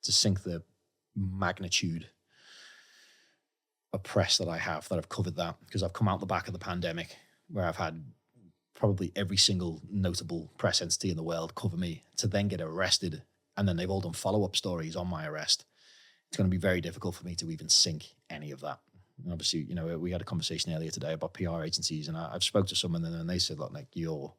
to sink the magnitude of press that I've covered that, because I've come out the back of the pandemic where I've had probably every single notable press entity in the world cover me, to then get arrested, and then they've all done follow-up stories on my arrest. It's going to be very difficult for me to even sink any of that. And obviously, we had a conversation earlier today about PR agencies, and I've spoke to some of them, and they said, look, like your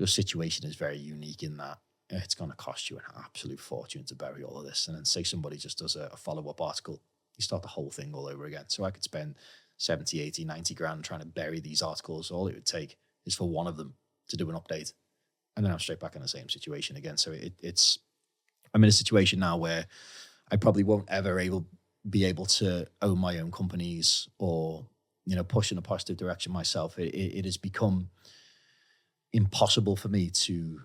situation is very unique in that it's going to cost you an absolute fortune to bury all of this. And then say somebody just does a follow-up article, you start the whole thing all over again. So I could spend 70, 80, 90 grand trying to bury these articles. All it would take is for one of them to do an update, and then I'm straight back in the same situation again. So I'm in a situation now where I probably won't ever be able to own my own companies or, push in a positive direction myself. It has become impossible for me to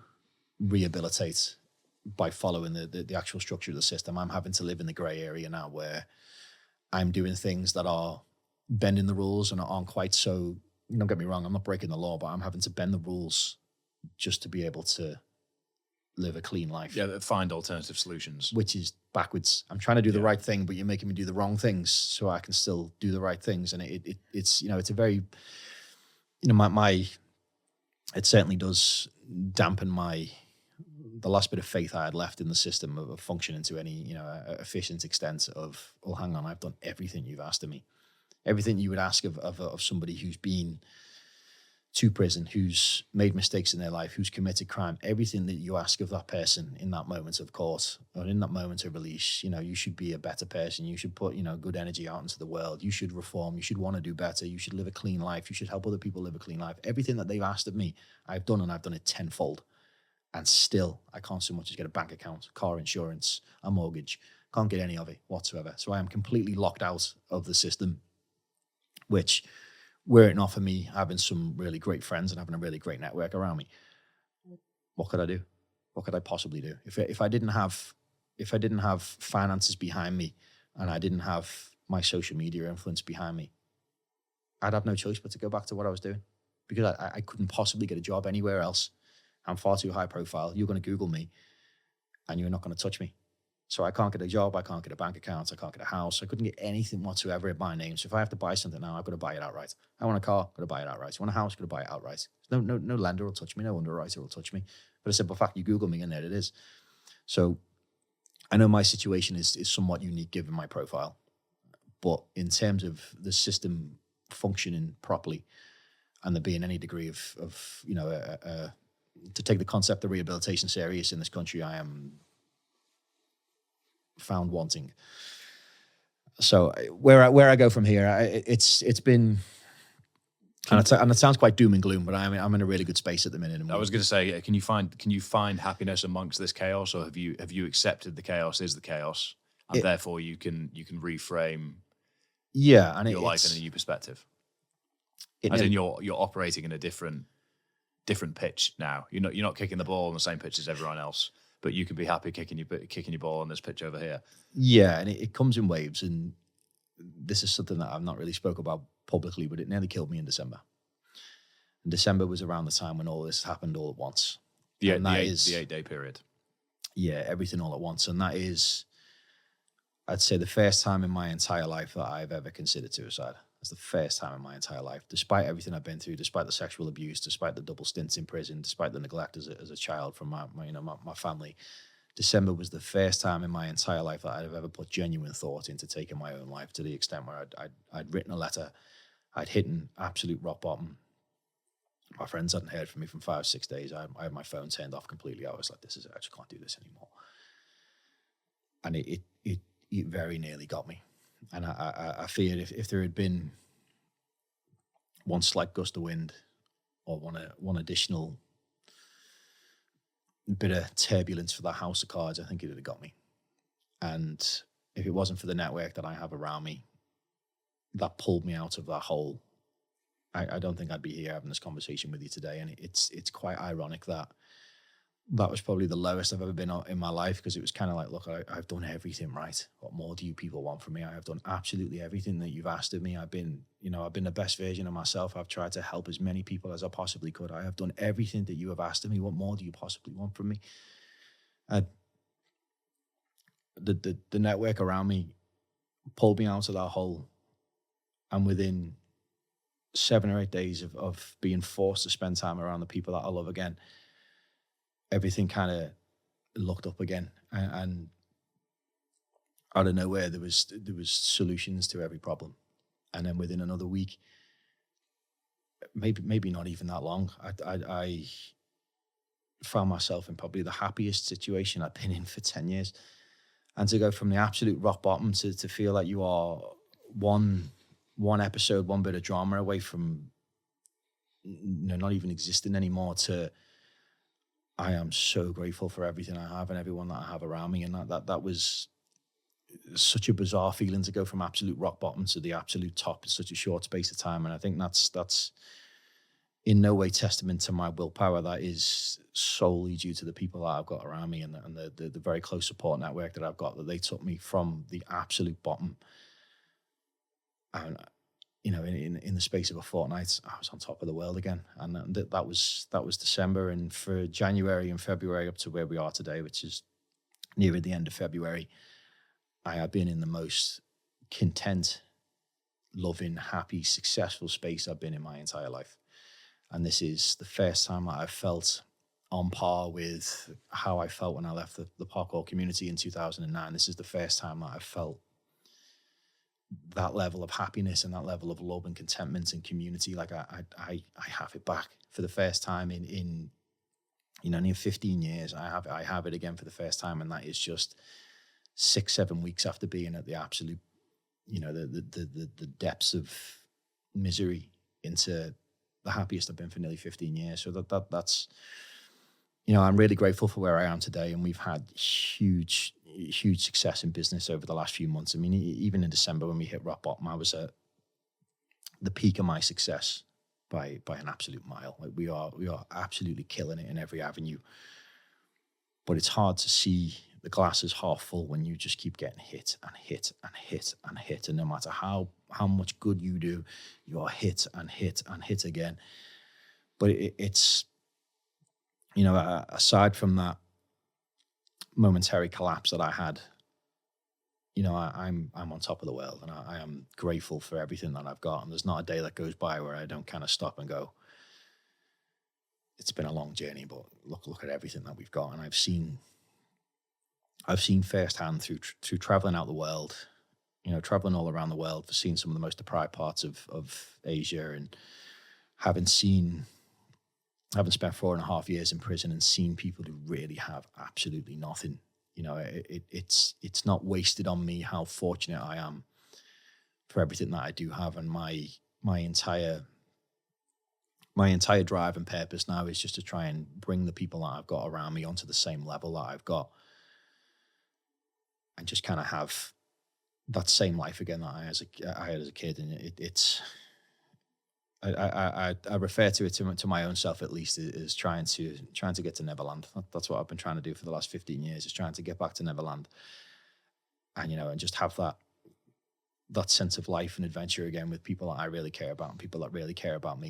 rehabilitate by following the actual structure of the system. I'm having to live in the gray area now, where I'm doing things that are bending the rules and aren't quite so, don't get me wrong, I'm not breaking the law, but I'm having to bend the rules just to be able to live a clean life. Yeah, find alternative solutions. Which is backwards. I'm trying to do the right thing, but you're making me do the wrong things so I can still do the right things. And it's it's a very, it certainly does dampen the last bit of faith I had left in the system of functioning to any, efficient extent of, well, hang on, I've done everything you've asked of me. Everything you would ask of somebody who's been to prison, who's made mistakes in their life, who's committed crime, everything that you ask of that person in that moment of court or in that moment of release, you should be a better person. You should put, good energy out into the world. You should reform. You should want to do better. You should live a clean life. You should help other people live a clean life. Everything that they've asked of me, I've done, and I've done it tenfold. And still, I can't so much as get a bank account, car insurance, a mortgage. Can't get any of it whatsoever. So I am completely locked out of the system, which, were it not for me having some really great friends and having a really great network around me, what could I do? What could I possibly do? If I didn't have finances behind me, and I didn't have my social media influence behind me, I'd have no choice but to go back to what I was doing, because I couldn't possibly get a job anywhere else. I'm far too high profile. You're going to Google me and you're not going to touch me. So I can't get a job. I can't get a bank account. I can't get a house. I couldn't get anything whatsoever in my name. So if I have to buy something now, I've got to buy it outright. I want a car, I've got to buy it outright. I want a house, I've got to buy it outright. No lender will touch me. No underwriter will touch me. For the simple fact, you Google me and there it is. So I know my situation is somewhat unique given my profile. But in terms of the system functioning properly and there being any degree of to take the concept of rehabilitation serious in this country, I am found wanting. So where I go from here, it's been, and it sounds quite doom and gloom, but I'm in a really good space at the minute. I was going to say, can you find happiness amongst this chaos, or have you accepted the chaos is the chaos, and therefore you can reframe and your life in a new perspective? As in you're operating in a different pitch now. You're not kicking the ball on the same pitch as everyone else, but you can be happy kicking your ball on this pitch over here. Yeah, and it comes in waves, and this is something that I've not really spoke about publicly, but it nearly killed me in December. And December was around the time when all this happened all at once. The 8-day period. Yeah, everything all at once. And that is, I'd say, the first time in my entire life that I've ever considered suicide. It's the first time in my entire life, despite everything I've been through, despite the sexual abuse, despite the double stints in prison, despite the neglect as a child from my family. December was the first time in my entire life that I'd have ever put genuine thought into taking my own life, to the extent where I'd written a letter. I'd hit an absolute rock bottom. My friends hadn't heard from me from 5 or 6 days. I had my phone turned off completely. I was like, I just can't do this anymore. And it very nearly got me. And I feared if there had been one slight gust of wind or one additional bit of turbulence for that house of cards, I think it would have got me. And if it wasn't for the network that I have around me that pulled me out of that hole, I don't think I'd be here having this conversation with you today. And it's quite ironic that was probably the lowest I've ever been in my life, because it was kind of like, look, I've done everything right. What more do you people want from me? I have done absolutely everything that you've asked of me. I've been the best version of myself. I've tried to help as many people as I possibly could. I have done everything that you have asked of me. What more do you possibly want from me? the network around me pulled me out of that hole, and within 7 or 8 days of being forced to spend time around the people that I love again, everything kind of looked up again, and out of nowhere there was solutions to every problem. And then within another week, maybe not even that long, I found myself in probably the happiest situation I'd been in for 10 years. And to go from the absolute rock bottom to feel like you are one episode, one bit of drama away from, not even existing anymore, to I am so grateful for everything I have and everyone that I have around me. And that was such a bizarre feeling, to go from absolute rock bottom to the absolute top in such a short space of time. And I think that's in no way testament to my willpower. That is solely due to the people that I've got around me, and the very close support network that I've got, that they took me from the absolute bottom. And, in the space of a fortnight, I was on top of the world again. And that was December. And for January and February up to where we are today, which is near the end of February, I have been in the most content, loving, happy, successful space I've been in my entire life. And this is the first time that I've felt on par with how I felt when I left the parkour community in 2009. This is the first time that I've felt that level of happiness and that level of love and contentment and community. Like I have it back for the first time in near 15 years. I have it again for the first time, and that is just 6-7 weeks after being at the absolute, the depths of misery into the happiest I've been for nearly 15 years. So that's, I'm really grateful for where I am today. And we've had huge success in business over the last few months. I mean, even in December when we hit rock bottom, I was at the peak of my success by an absolute mile. Like we are absolutely killing it in every avenue. But it's hard to see the glass is half full when you just keep getting hit and hit and hit and hit. And no matter how much good you do, you are hit and hit and hit again. But it's, aside from that momentary collapse that I had, I'm on top of the world, and I am grateful for everything that I've got. And there's not a day that goes by where I don't kind of stop and go, it's been a long journey, but look at everything that we've got. And I've seen firsthand through traveling out the world, traveling all around the world, for seeing some of the most deprived parts of Asia, and having spent 4.5 years in prison and seen people who really have absolutely nothing. It's not wasted on me how fortunate I am for everything that I do have. And my entire drive and purpose now is just to try and bring the people that I've got around me onto the same level that I've got, and just kind of have that same life again that I had as a kid. And I refer to it to my own self, at least, as trying to get to Neverland. That's what I've been trying to do for the last 15 years, is trying to get back to Neverland, and and just have that sense of life and adventure again with people that I really care about and people that really care about me.